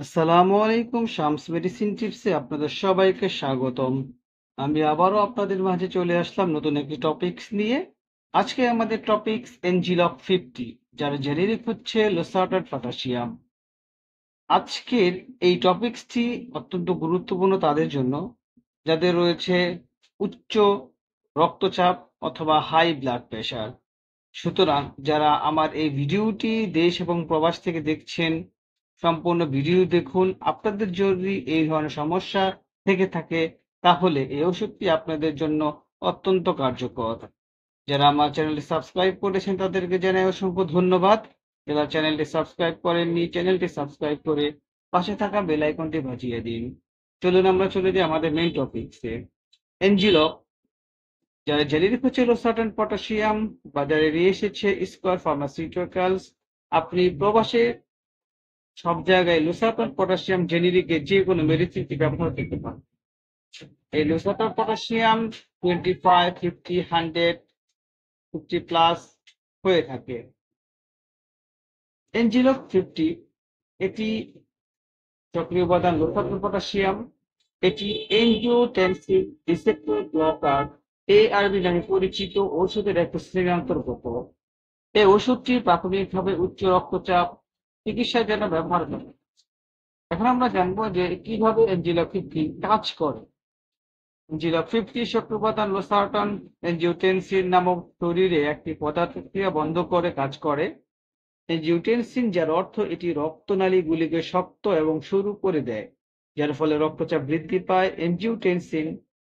আসসালামু আলাইকুম। শামস মেডিসিন টিপসে আপনাদের সবাইকে স্বাগতম। আমি আবারও আপনাদের মাঝে চলে আসলাম নতুন একটি টপিকস নিয়ে। আজকে আমাদের টপিকস এনজিলক 50, যার জেনেরিক হচ্ছে লোসার্টান পটাশিয়াম। আজকের এই টপিকসটি অত্যন্ত গুরুত্বপূর্ণ তাদের জন্য যাদের রয়েছে উচ্চ রক্তচাপ অথবা হাই ব্লাড প্রেশার। সুতরাং যারা আমার এই ভিডিওটি দেশ এবং প্রবাস থেকে দেখছেন, সম্পূর্ণ ভিডিও দেখুন। আপনাদের যদি এই ধরনের সমস্যা থেকে থাকে তাহলে এই ওষুধটি আপনাদের জন্য অত্যন্ত কার্যকর। যারা আমার চ্যানেলটি সাবস্ক্রাইব করেছেন তাদেরকে জানাই অসংখ্য ধন্যবাদ। যারা চ্যানেলটি সাবস্ক্রাইব করেননি, চ্যানেলটি সাবস্ক্রাইব করে পাশে থাকা বেল আইকনটি বাজিয়ে দিন। চলুন আমরা চলে যাই আমাদের মেইন টপিকসে। এনজিলক, যারা জেনেরিক হচ্ছে লোসার্টান পটাশিয়াম, বাজারে নিয়ে এসেছে স্কয়ার ফার্মাসিউটিক্যালস। আপনি প্রবাসে সব জায়গায় লোসার্টান পটাশিয়াম জেনেরিকে যে কোনো মেডিসিনটি ব্যবহার করতে পারেন। এই লোসার্টান পটাশিয়াম 25, 50, 100, 50 প্লাস হয়ে থাকে। এনজিলক 50 এটি সক্রিয় উপাদান লোসার্টান পটাশিয়াম। এটি এনজিওটেনসিন রিসেপ্টর ব্লকার এআরবি নামে পরিচিত ওষুধের একটি শ্রেণীর অন্তর্গত। এই ওষুধটি প্রাথমিকভাবে উচ্চ রক্তচাপ চিকিৎসার জন্য ব্যবহার করে। এখন আমরা জানবো যে কিভাবে এনজিলক 50 কাজ করে। এনজিলক 50 সক্রিয় উপাদান লোসার্টান এনজিওটেনসিন নামক শরীরে একটি পদার্থের ক্রিয়া বন্ধ করে কাজ করে। এনজিওটেনসিন, যার অর্থ এটি রক্তনালীগুলিকে শক্ত এবং সরু করে দেয়, যার ফলে রক্তচাপ বৃদ্ধি পায়। এনজিওটেনসিন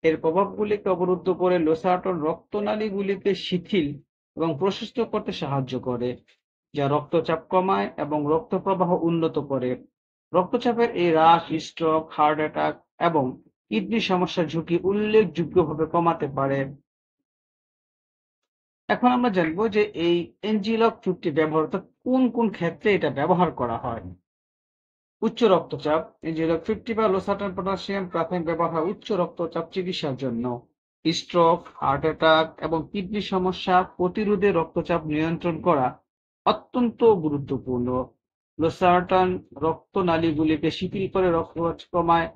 এর প্রভাবগুলিকে অবরুদ্ধ করে লোসার্টন রক্তনালীগুলিকে শিথিল এবং প্রশস্ত করতে সাহায্য করে, যা রক্তচাপ কমায় এবং রক্ত প্রবাহ উন্নত করে। রক্তচাপের এই হ্রাস স্ট্রোক, হার্ট অ্যাটাক এবং কিডনি সমস্যার ঝুঁকি উল্লেখযোগ্যভাবে কমাতে পারে। এখন আমরা জানবো যে এই এনজিলক 50 ব্যবহৃত কোন কোন ক্ষেত্রে এটা ব্যবহার করা হয়। উচ্চ রক্তচাপ, এনজিলক 50 বা লোসার্টান পটাশিয়াম প্রাথমিক ব্যবহার উচ্চ রক্তচাপ চিকিৎসার জন্য। স্ট্রোক, হার্ট অ্যাটাক এবং কিডনি সমস্যা প্রতিরোধে রক্তচাপ নিয়ন্ত্রণ করা অত্যন্ত গুরুত্বপূর্ণ। লোসার্টান রক্তনালীগুলিকে শিথিল করে রক্তচাপ কমায়,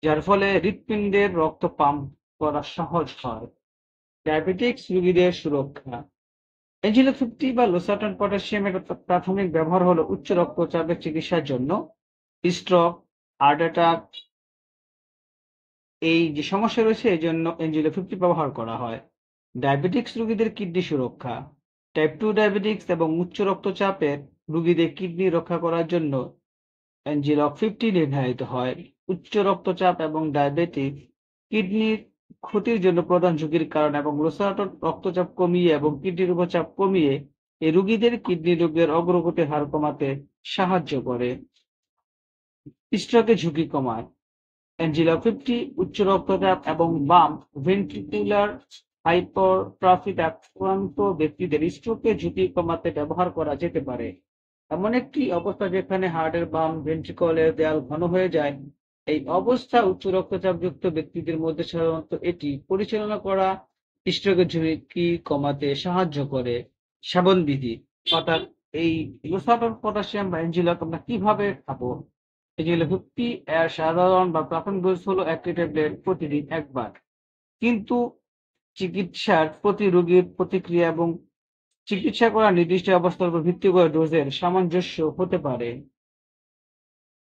যার ফলে হৃৎপিণ্ডের রক্ত পাম্প করা সহজ হয়। ডায়াবেটিক্স রোগীদের সুরক্ষা, এনজিলক 50 বা লোসার্টান পটাশিয়ামের প্রাথমিক ব্যবহার হলো উচ্চ রক্তচাপের চিকিৎসার জন্য। স্ট্রোক, হার্ট অ্যাটাক এই যে সমস্যা রয়েছে এই জন্য এনজিলক 50 ব্যবহার করা হয়। ডায়াবেটিক্স রোগীদের কিডনি সুরক্ষা, টাইপ 2 ডায়াবেটিক্স এবং উচ্চ রক্তচাপের রোগীদের কিডনি রক্ষা করার জন্য এনজিলক 50 নির্ধারিত হয়। উচ্চ রক্তচাপ এবং ডায়াবেটিস কিডনির ক্ষতির জন্য প্রধান ঝুঁকির কারণ এবং লোসার্টন রক্তচাপ কমিয়ে এবং কিডনির উপচাপ কমিয়ে এই রোগীদের কিডনি রোগের অগ্রগতির হার কমাতে সাহায্য করে। স্ট্রোকের ঝুঁকি কমায়, এনজিলক 50 উচ্চ রক্তচাপ এবং বাম ভেন্ট্রিকুলার হাইপারট্রফিতে আক্রান্ত ব্যক্তিদের স্ট্রোকের ঝুঁকি কমাতে ব্যবহার করা যেতে পারে। এমন একটি অবস্থা যেখানে হার্টের বাম ভেন্ট্রিকলের দেয়াল ঘন হয়ে যায়, এই অবস্থা উচ্চ রক্তচাপযুক্ত ব্যক্তিদের মধ্যে সাধারণত এটি পরিচালনা করা স্ট্রোকের ঝুঁকি কমাতে সাহায্য করে। সেবনবিধি, অর্থাৎ এই লোসার্টন পটাশিয়াম বা এনজিলক আমরা কিভাবে খাবো। এনজিলক 50 এর সাধারণ বা প্রাথমিক ডোজ হলো 1টি ট্যাবলেট প্রতিদিন একবার, কিন্তু চিকিৎসার প্রতি রোগীর প্রতিক্রিয়া এবং চিকিৎসা করা নির্দিষ্ট অবস্থার উপর ভিত্তি করে ডোজের সামঞ্জস্য হতে পারে।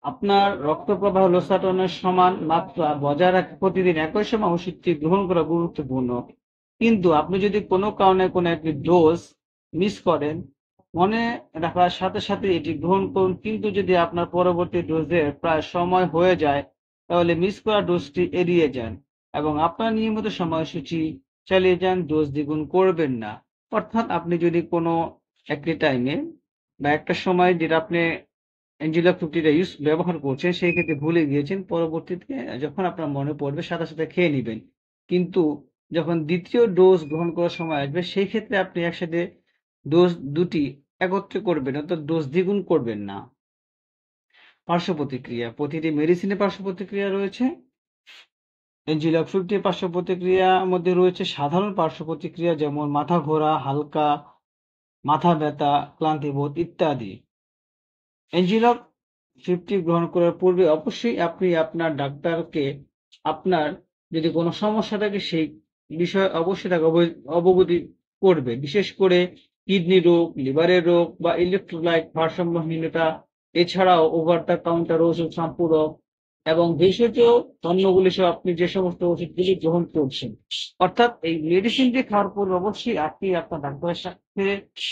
আপনার রক্ত প্রবাহ লোসার্টনের সমান মাত্রা বজায় রাখতে প্রতিদিন একই সময় ওষুধটি গ্রহণ করা গুরুত্বপূর্ণ। কিন্তু আপনি যদি কোনো কারণে কোনো একটি ডোজ মিস করেন, মনে রাখার সাথে সাথে এটি গ্রহণ করুন। কিন্তু যদি আপনার পরবর্তী ডোজের প্রায় সময় হয়ে যায় তাহলে মিস করা ডোজটি এড়িয়ে যান এবং আপনার নিয়মিত সময়সূচি চালিয়ে যান। ডোজ দ্বিগুণ করবেন না। অর্থাৎ আপনি যদি কোনো একটি টাইমে বা একটা সময় যেটা আপনি এনজিলক 50 ব্যবহার করছেন সেই ক্ষেত্রে ভুলে গিয়েছেন, পরবর্তীতে যখন আপনার মনে পড়বে সাথে সাথে খেয়ে নিবেন। কিন্তু যখন দ্বিতীয় ডোজ গ্রহণ করার সময় আসবে সেই ক্ষেত্রে আপনি একসাথে ডোজ দুটি একত্রে করবেন, অর্থাৎ ডোজ দ্বিগুণ করবেন না। পার্শ্ব প্রতিক্রিয়া, প্রতিটি মেডিসিনে পার্শ্ব প্রতিক্রিয়া রয়েছে। এনজিলক 50 পার্শ্ব প্রতিক্রিয়ার মধ্যে রয়েছে সাধারণ পার্শ্ব প্রতিক্রিয়া যেমন মাথা ঘোরা, হালকা মাথা ব্যথা, ক্লান্তিবোধ ইত্যাদি। এনজিলক 50 গ্রহণ করার পূর্বে অবশ্যই আপনি আপনার ডাক্তারকে আপনার যদি কোনো সমস্যা থাকে সেই বিষয়ে অবশ্যই তাকে অবগতি করবে। বিশেষ করে কিডনি রোগ, লিভারের রোগ বা ইলেকট্রোলাইট ভারসাম্যহীনতা, এছাড়াও ওভার দ্য কাউন্টার ওষুধ সম্পূরক এবং ভেষজ পণ্যগুলি সহ আপনি যে সমস্ত ওষুধগুলি গ্রহণ করছেন। অর্থাৎ এই মেডিসিনটি খাওয়ার পূর্বে অবশ্যই আপনি আপনার ডাক্তারের সাথে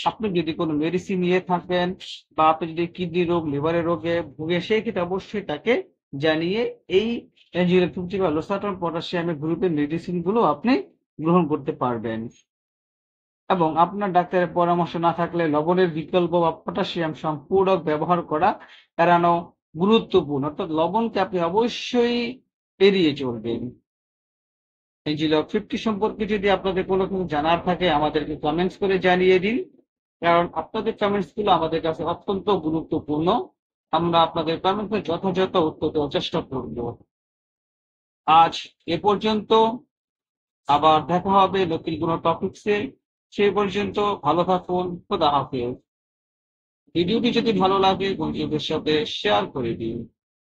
আপনি যদি কোনো মেডিসিন নিয়ে থাকেন বা আপনি যদি কিডনি রোগ, লিভারের রোগে ভুগে সেই ক্ষেত্রে অবশ্যই তাকে জানিয়ে এই এনজিওফিফটি বা লোসাটন পটাশিয়ামের গ্রুপের মেডিসিন গুলো আপনি গ্রহণ করতে পারবেন। এবং আপনার ডাক্তারের পরামর্শ না থাকলে লবণের বিকল্প বা পটাশিয়াম সম্পূরক ব্যবহার করা এড়ানো গুরুত্বপূর্ণ। অর্থাৎ লবণকে আপনি অবশ্যই এড়িয়ে চলবেন। এনজিলক 50 সম্পর্কে যদি আপনাদের কোনো কিছু জানার থাকে আমাদেরকে কমেন্টস করে জানিয়ে দিন, কারণ আপনাদের কমেন্টস গুলো আমাদের কাছে অত্যন্ত গুরুত্বপূর্ণ। আমরা আপনাদের কমেন্টে যথাযথ উত্তর দেওয়ার চেষ্টা করব। আজ এ পর্যন্ত, আবার দেখা হবে নতুন কোনো টপিকসে। সেই পর্যন্ত ভালো থাকুন। খোদা হাফেজ। ভিডিওটি যদি ভালো লাগে বন্ধুদের সাথে শেয়ার করে দিন।